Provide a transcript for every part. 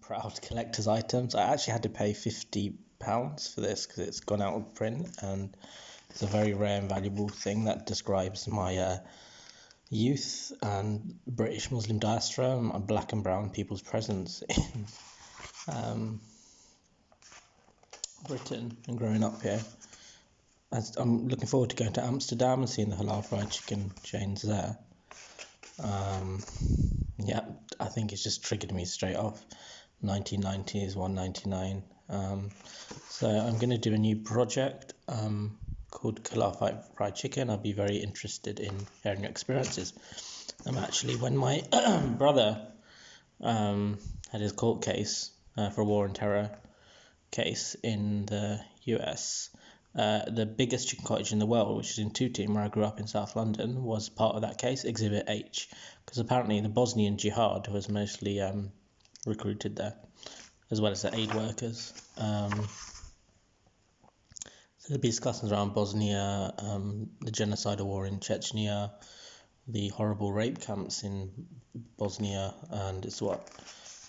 proud collector's items. I actually had to pay £50 for this because it's gone out of print, and it's a very rare and valuable thing that describes my youth and British Muslim diaspora and black and brown people's presence in Britain and growing up here. I'm looking forward to going to Amsterdam and seeing the Halal Fried chicken chains there. Yeah, I think it's just triggered me straight off. 1990s, £1.99. So I'm going to do a new project called Halal Fried Chicken. I'll be very interested in hearing your experiences. Actually, when my brother had his court case for a war and terror case in the US, the biggest chicken cottage in the world, which is in Tooting, where I grew up in South London, was part of that case, Exhibit H, because apparently the Bosnian Jihad was mostly recruited there, as well as the aid workers. So there'll be discussions around Bosnia, the genocidal war in Chechnya, the horrible rape camps in Bosnia, and it's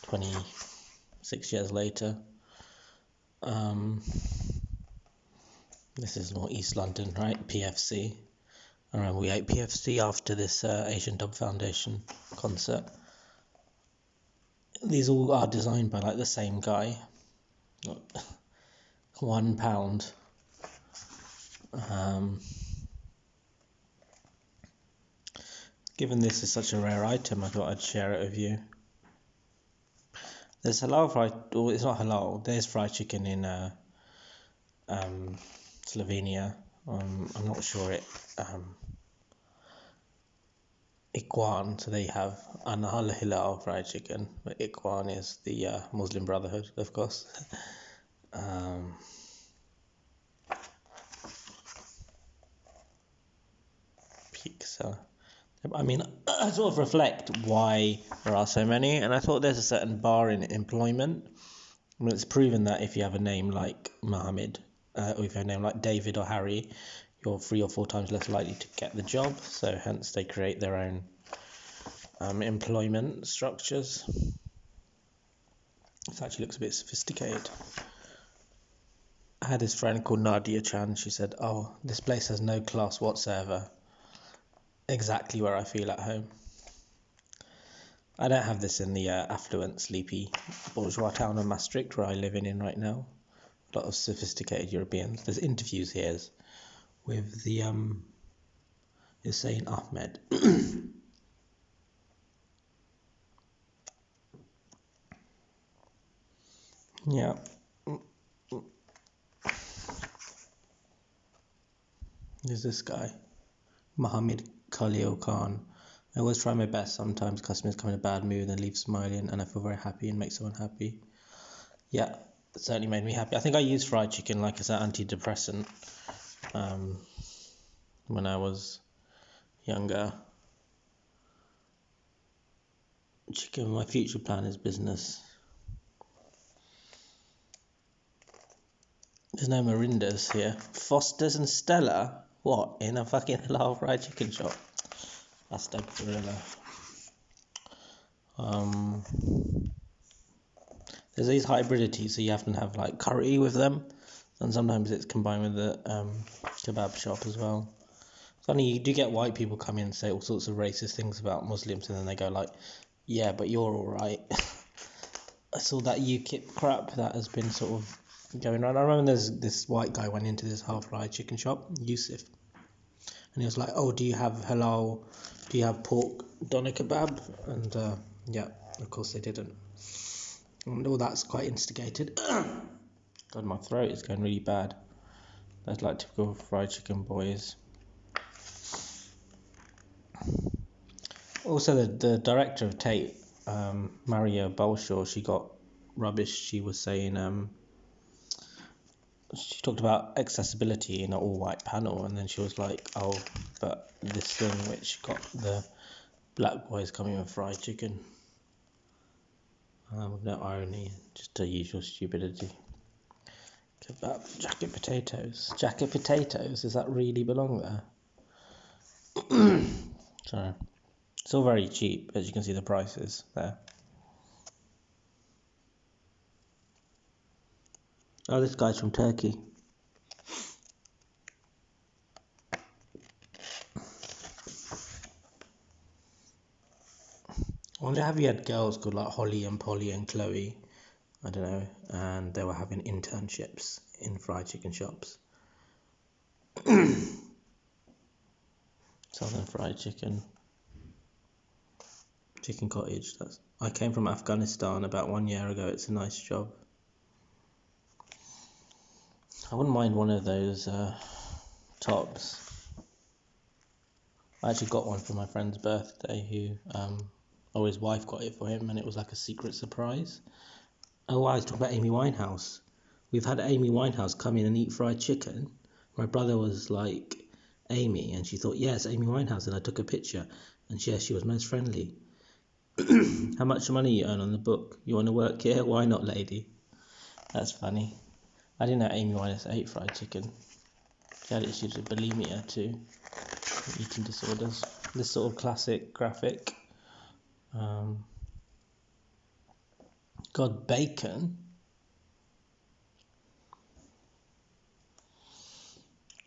26 years later. This is more East London, right? PFC. I remember we ate PFC after this Asian Dub Foundation concert. These all are designed by like the same guy. £1. Given this is such a rare item, I thought I'd share it with you. There's halal fried, well, it's not halal. There's fried chicken in Slovenia. I'm not sure it. Ikhwan, so they have Halal Fried Chicken, but Ikhwan is the Muslim Brotherhood, of course. So, I mean, I sort of reflect why there are so many, and I thought there's a certain bar in employment. I mean, it's proven that if you have a name like Mohammed, or if you have a name like David or Harry, you're 3 or 4 times less likely to get the job. So hence they create their own employment structures. This actually looks a bit sophisticated. I had this friend called Nadia Chan. She said, "Oh, this place has no class whatsoever. Exactly where I feel at home." I don't have this in the affluent, sleepy, bourgeois town of Maastricht, where I live in right now. A lot of sophisticated Europeans. There's interviews here with the Hussein Ahmed. Yeah. There's this guy, Mohammed Khalil Khan. I always try my best. Sometimes customers come in a bad mood and leave smiling, and I feel very happy and make someone happy. Yeah, it certainly made me happy. I think I used fried chicken like as an antidepressant when I was younger. Chicken, my future plan is business. There's no Mirindas here. Foster's and Stella? What, in a fucking Halal Fried Chicken shop? That's dead gorilla. There's these hybridities, so you have to have like curry with them, and sometimes it's combined with the kebab shop as well. Funny, you do get white people come in and say all sorts of racist things about Muslims, and then they go like, "Yeah, but you're all right." I saw that UKIP crap that has been sort of going on. I remember there's this white guy went into this half-fried chicken shop, Yusuf, and he was like, "Oh, do you have halal? Do you have pork doner kebab?" And yeah, of course they didn't. And all that's quite instigated. God, my throat is going really bad. That's like typical fried chicken boys. Also, the director of Tate, Maria Balshaw, she got rubbish. She was saying, she talked about accessibility in an all-white panel, and then she was like, "Oh, but this thing which got the black boys coming with fried chicken." With no irony, just the usual stupidity. Kebab, jacket potatoes. Jacket potatoes, does that really belong there? Sorry. It's all very cheap, as you can see the prices there. Oh, this guy's from Turkey. I wonder, have you had girls called like Holly and Polly and Chloe? I don't know. And they were having internships in fried chicken shops. Southern Fried Chicken. Chicken Cottage. I came from Afghanistan about 1 year ago. It's a nice job. I wouldn't mind one of those tops. I actually got one for my friend's birthday, who his wife got it for him, and it was like a secret surprise. Oh, I was talking about Amy Winehouse. We've had Amy Winehouse come in and eat fried chicken. My brother was like, Amy, and she thought, yes, Amy Winehouse, and I took a picture, and yes, she was most friendly. How much money you earn on the book? You want to work here? Why not, lady? That's funny. I didn't know Amy Winehouse ate fried chicken. She had issues with bulimia too, eating disorders. This sort of classic graphic. God, bacon.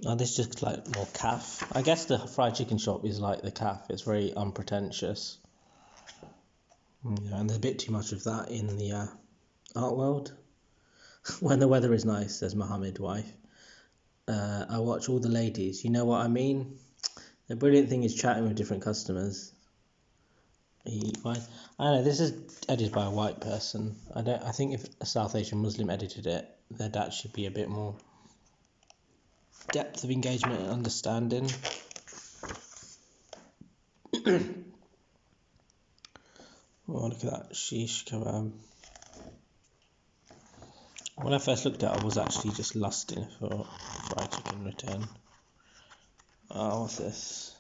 Oh, this is just like more calf. I guess the fried chicken shop is like the calf. It's very unpretentious. Yeah, and there's a bit too much of that in the art world. When the weather is nice, says Mohammed wife. I watch all the ladies. You know what I mean? The brilliant thing is chatting with different customers. I don't know. This is edited by a white person. I think if a South Asian Muslim edited it, there'd actually be a bit more depth of engagement and understanding. Oh, look at that shish kebab. When I first looked at it, I was actually just lusting for fried chicken return. Oh, what's this?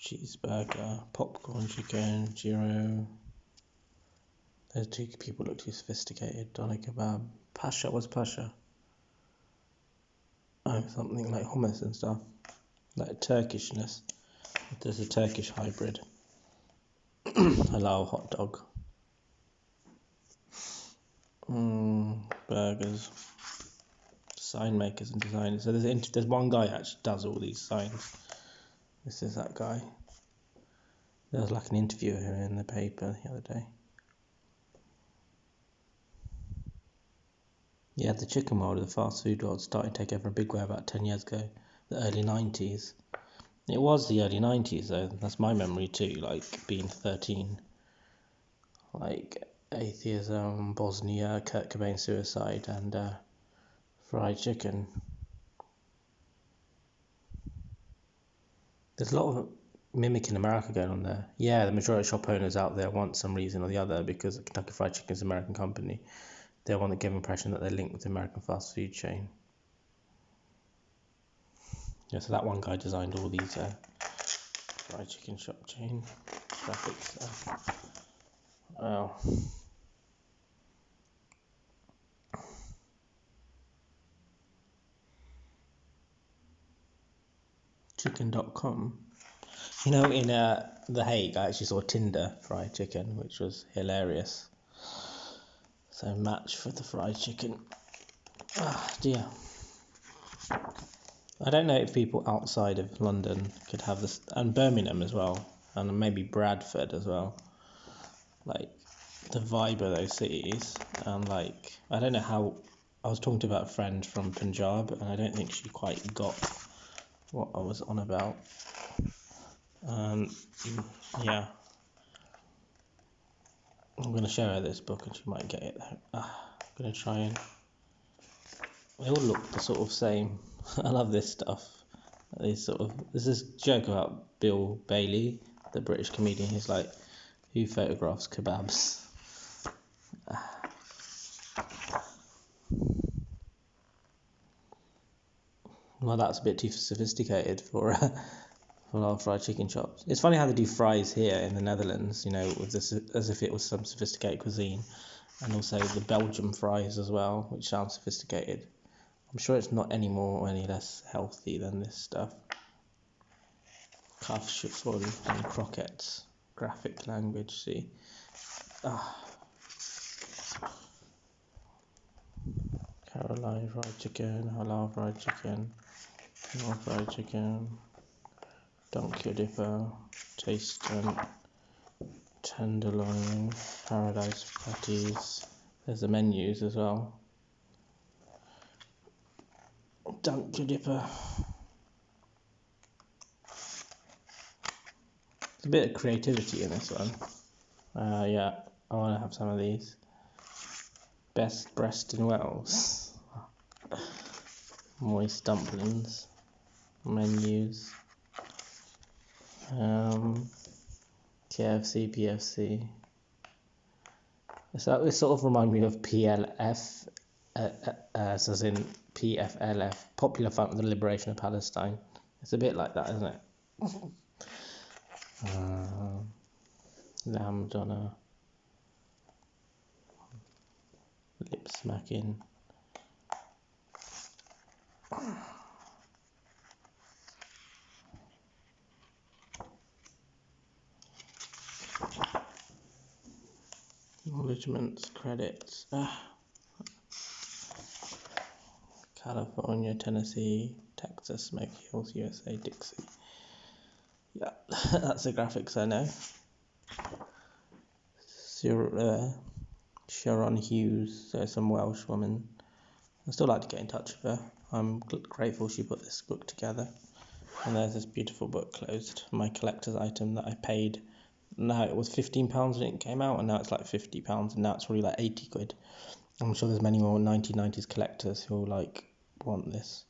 Cheeseburger, popcorn chicken, gyro. Those two people look too sophisticated. Doner kebab. Pasha, what's pasha? Oh, something like hummus and stuff. Like Turkishness. There's a Turkish hybrid. Halal hot dog. Burgers. Sign makers and designers. So there's one guy who actually does all these signs. This is that guy. There was like an interview here in the paper the other day. Yeah, the chicken world, the fast food world, started to take over a big way about 10 years ago, the early 90s. It was the early 90s though, that's my memory too, like being 13. Like atheism, Bosnia, Kurt Cobain suicide, and fried chicken. There's a lot of mimicking America going on there. Yeah, the majority of shop owners out there want some reason or the other because Kentucky Fried Chicken is an American company. They want to give the impression that they're linked with the American fast food chain. Yeah, so that one guy designed all these fried chicken shop chain graphics. Wow. Chicken.com. You know, in The Hague, I actually saw Tinder fried chicken, which was hilarious. So match for the fried chicken. Ah, dear. I don't know if people outside of London could have this, and Birmingham as well, and maybe Bradford as well. Like the vibe of those cities, and like I don't know how. I was talking to about a friend from Punjab, and I don't think she quite got what I was on about. Yeah. I'm going to show her this book and she might get it. I'm going to try and... They all look the sort of same. I love this stuff. There's this joke about Bill Bailey, the British comedian. He's like, who photographs kebabs? Well, that's a bit too sophisticated for Halal Fried chicken shops. It's funny how they do fries here in the Netherlands, you know, with this as if it was some sophisticated cuisine, and also the Belgian fries as well, which sounds sophisticated. I'm sure it's not any more or any less healthy than this stuff. Calf chiffon and croquettes. Graphic language, see. Halal fried chicken, halal fried chicken, halal fried chicken, dunk your dipper, tasty, tenderloin, paradise patties. There's the menus as well. Dunk your dipper. There's a bit of creativity in this one. Yeah, I want to have some of these. Best breast in Wales. Moist dumplings. Menus. KFC, PFC. So it sort of reminds me of PLF, as in PFLF, Popular Front for the Liberation of Palestine. It's a bit like that, isn't it? Lamb doner. Lip smacking. Acknowledgements, credits. California, Tennessee, Texas, Smoky Hills, USA, Dixie. Yeah, that's the graphics I know. Sharon Hughes, so some Welsh woman. I'd still like to get in touch with her. I'm grateful she put this book together. And there's this beautiful book closed, my collector's item that I paid. Now it was £15 when it came out, and now it's like £50, and now it's probably like 80 quid. I'm sure there's many more 1990s collectors who will want this.